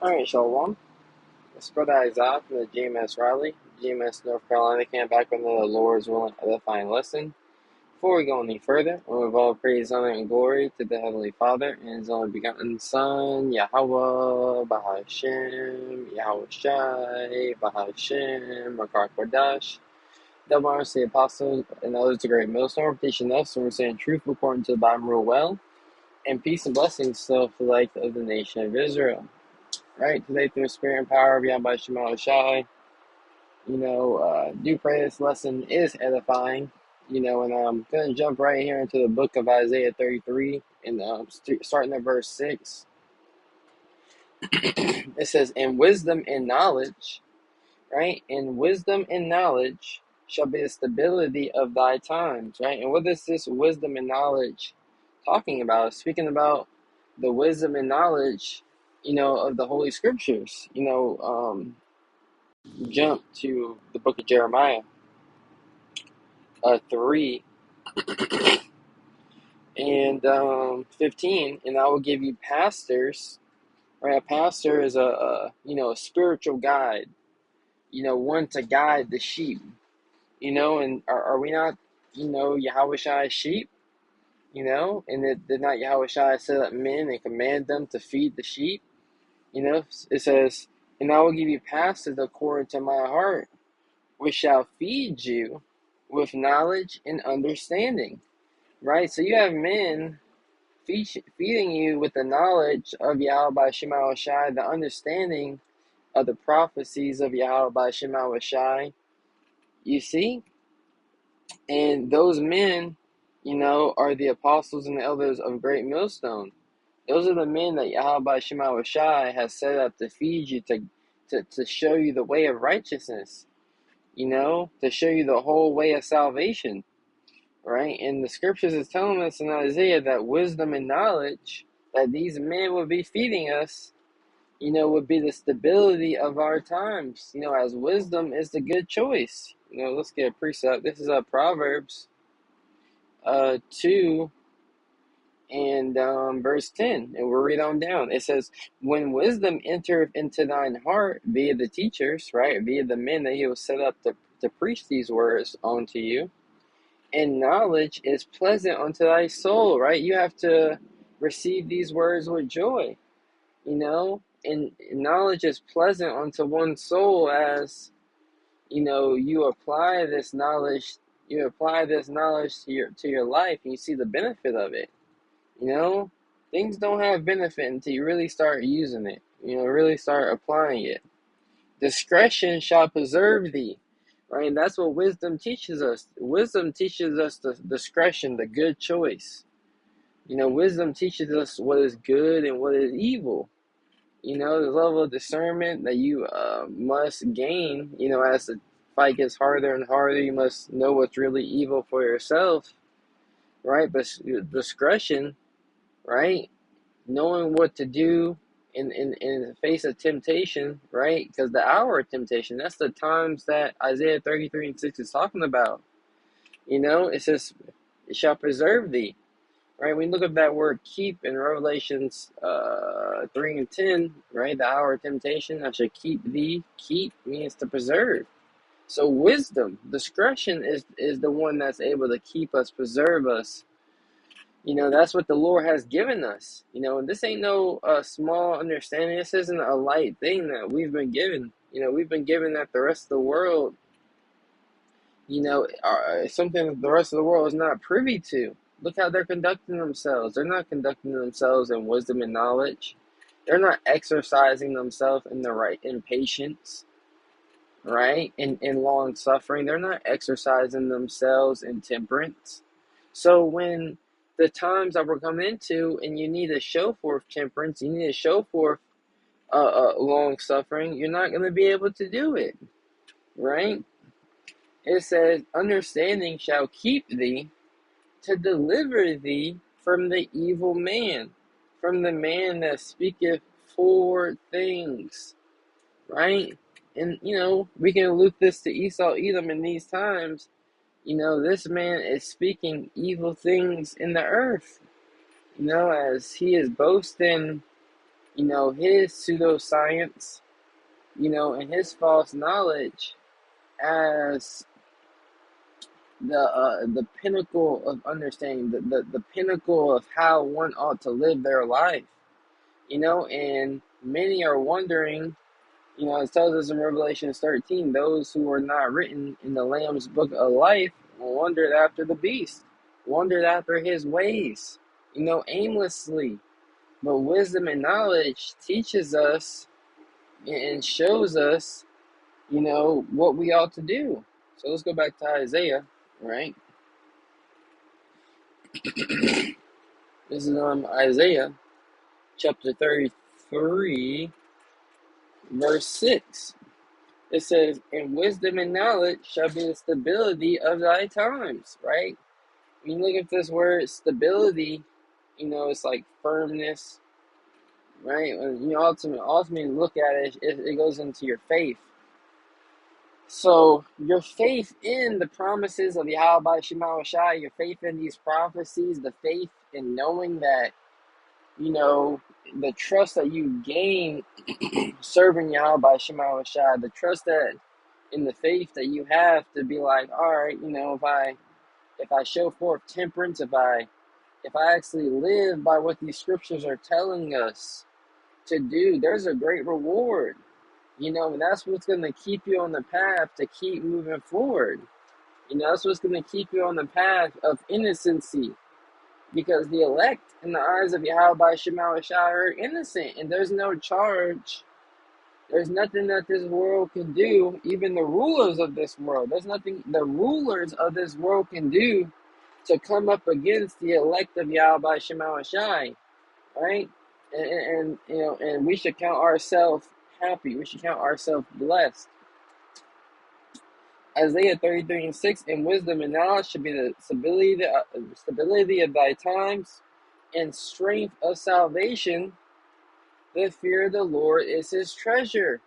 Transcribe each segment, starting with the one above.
Alright, Shalom. It's Brother Isaac from the GMS Raleigh, GMS North Carolina camp back with another Lord's willing edifying lesson. Before we go any further, I give all praise, honor, and glory to the Heavenly Father and His only begotten Son, Yahweh, Bahashem, Yahweh Shai, Bahashem, Makar Kodash. Double honors to the apostles and others to great millstone, teaching us and we're saying truth according to the Bible real well, and peace and blessings to the life of the nation of Israel. Right, today through the spirit and power of Yahweh Shema Shai, do pray this lesson is edifying, and I'm going to jump right here into the book of Isaiah 33, and starting at verse 6. It says, "In wisdom and knowledge," right? "In wisdom and knowledge shall be the stability of thy times," right? And what is this wisdom and knowledge talking about? Speaking about the wisdom and knowledge, of the Holy Scriptures, jump to the book of Jeremiah 3 and 15, "And I will give you pastors," right? A pastor is a spiritual guide, one to guide the sheep, and are we not, Yahweh Shai's sheep, and did not Yahweh Shai set up men and command them to feed the sheep? It says, "And I will give you pastors according to my heart, which shall feed you with knowledge and understanding," right? So you have men feeding you with the knowledge of Yahweh Shema Shai, the understanding of the prophecies of Yahweh Shema Shai. You see? And those men, are the apostles and the elders of Great Millstone. Those are the men that Yahweh Shema Shai has set up to feed you, to show you the way of righteousness, to show you the whole way of salvation, right? And the scriptures is telling us in Isaiah that wisdom and knowledge that these men would be feeding us, would be the stability of our times, as wisdom is the good choice. Let's get a precept. This is Proverbs 2 and verse 10, and we'll read on down. It says, "When wisdom entereth into thine heart, via the teachers," right, via the men that he will set up to preach these words unto you, "and knowledge is pleasant unto thy soul," right? You have to receive these words with joy, and knowledge is pleasant unto one's soul as, you apply this knowledge to your life, and you see the benefit of it. Things don't have benefit until you really start using it, really start applying it. "Discretion shall preserve thee," right? And that's what wisdom teaches us. Wisdom teaches us the discretion, the good choice. Wisdom teaches us what is good and what is evil. The level of discernment that you must gain, as the fight gets harder and harder, you must know what's really evil for yourself, right? But discretion, right? Knowing what to do in the face of temptation, right? Because the hour of temptation, that's the times that Isaiah 33 and 6 is talking about. It says, "It shall preserve thee," right? We look at that word "keep" in Revelations 3 and 10, right? The hour of temptation, "I shall keep thee." Keep means to preserve. So wisdom, discretion is the one that's able to keep us, preserve us. That's what the Lord has given us. And this ain't no small understanding. This isn't a light thing that we've been given. We've been given that the rest of the world, something that the rest of the world is not privy to. Look how they're conducting themselves. They're not conducting themselves in wisdom and knowledge. They're not exercising themselves in patience, right? In long suffering. They're not exercising themselves in temperance. So when the times that we're coming into, and you need to show forth temperance, you need to show forth long suffering, you're not going to be able to do it, right? It says, "Understanding shall keep thee to deliver thee from the evil man," from the man that speaketh forward things, right? And, we can loop this to Esau, Edom in these times. This man is speaking evil things in the earth, as he is boasting, his pseudoscience, and his false knowledge as the pinnacle of understanding, the pinnacle of how one ought to live their life, and many are wondering, it tells us in Revelation 13, those who are not written in the Lamb's book of life wondered after the beast, wondered after his ways, aimlessly. But wisdom and knowledge teaches us and shows us, what we ought to do. So let's go back to Isaiah, right? This is Isaiah chapter 33, verse 6. It says, "And wisdom and knowledge shall be the stability of thy times," right? When you look at this word stability, it's like firmness, right? When you ultimately look at it, it goes into your faith. So your faith in the promises of Yahweh Shema Shai, your faith in these prophecies, the faith in knowing that, the trust that you gain serving Yahweh Shema Shai, the trust that in the faith that you have to be like, all right, if I show forth temperance, if I actually live by what these scriptures are telling us to do, there's a great reward. And that's what's going to keep you on the path to keep moving forward. That's what's going to keep you on the path of innocency. Because the elect in the eyes of Yahweh Shema Shai are innocent. And there's no charge. There's nothing that this world can do. Even the rulers of this world. There's nothing the rulers of this world can do to come up against the elect of Yahweh Shema Shai. Right? And we should count ourselves happy. We should count ourselves blessed. Isaiah 33:6, "And wisdom and knowledge should be the stability of thy times, and strength of salvation. The fear of the Lord is his treasure."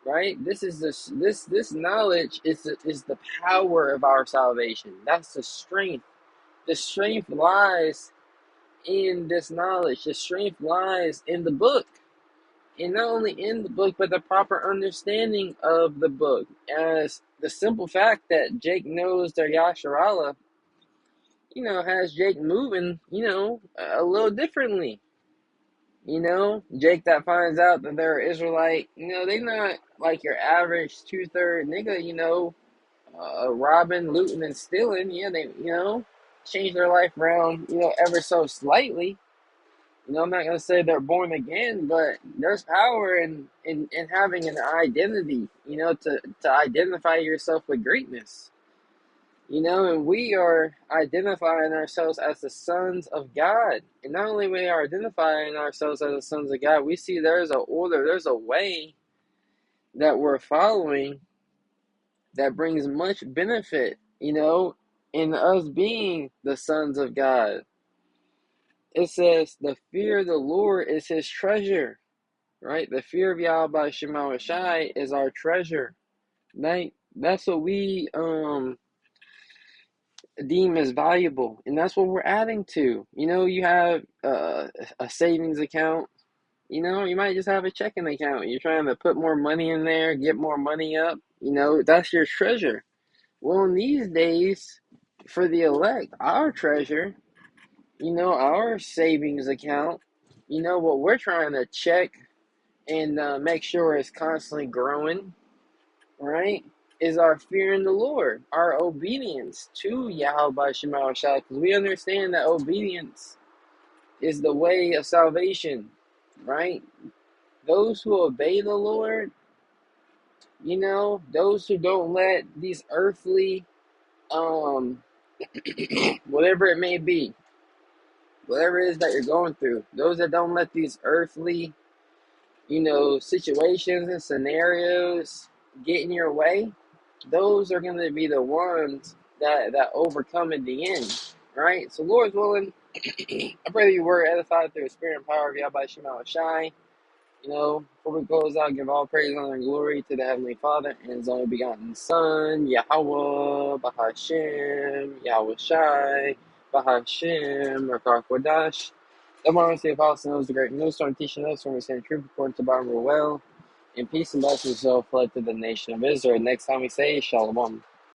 Right? This knowledge is the power of our salvation. That's the strength. The strength lies in this knowledge. The strength lies in the book. And not only in the book, but the proper understanding of the book. As the simple fact that Jake knows their Yasharallah, has Jake moving, a little differently. Jake that finds out that they're Israelite, they not like your average 2/3 nigga, robbing, looting, and stealing. Yeah, they, change their life around, ever so slightly. I'm not going to say they're born again, but there's power in having an identity, to identify yourself with greatness. And we are identifying ourselves as the sons of God. And not only we are identifying ourselves as the sons of God, we see there's an order, there's a way that we're following that brings much benefit, in us being the sons of God. It says, the fear of the Lord is his treasure, right? The fear of Yahweh Shema Shai is our treasure, right? That's what we deem as valuable, and that's what we're adding to. You have a savings account. You might just have a checking account. You're trying to put more money in there, get more money up. That's your treasure. Well, in these days, for the elect, our treasure, our savings account, what we're trying to check and make sure it's constantly growing, right, is our fear in the Lord, our obedience to Yahweh Shema Shai, because we understand that obedience is the way of salvation, right? Those who obey the Lord, those who don't let these earthly, whatever it may be, whatever it is that you're going through, those that don't let these earthly, situations and scenarios get in your way, those are going to be the ones that overcome in the end, right? So, Lord's willing, I pray that you were edified through the spirit and power of Yahweh Shema Shai. Before we close out, give all praise, honor, and glory to the Heavenly Father and His only begotten Son, Yahweh, Bahashem, Yahweh Shai, Bahashem, Rakar Kodash. The one the apostle knows the great millstone, teaching us when we stand truth according to Bible well. And peace and blessings will flood to the nation of Israel. Next time we say Shalom.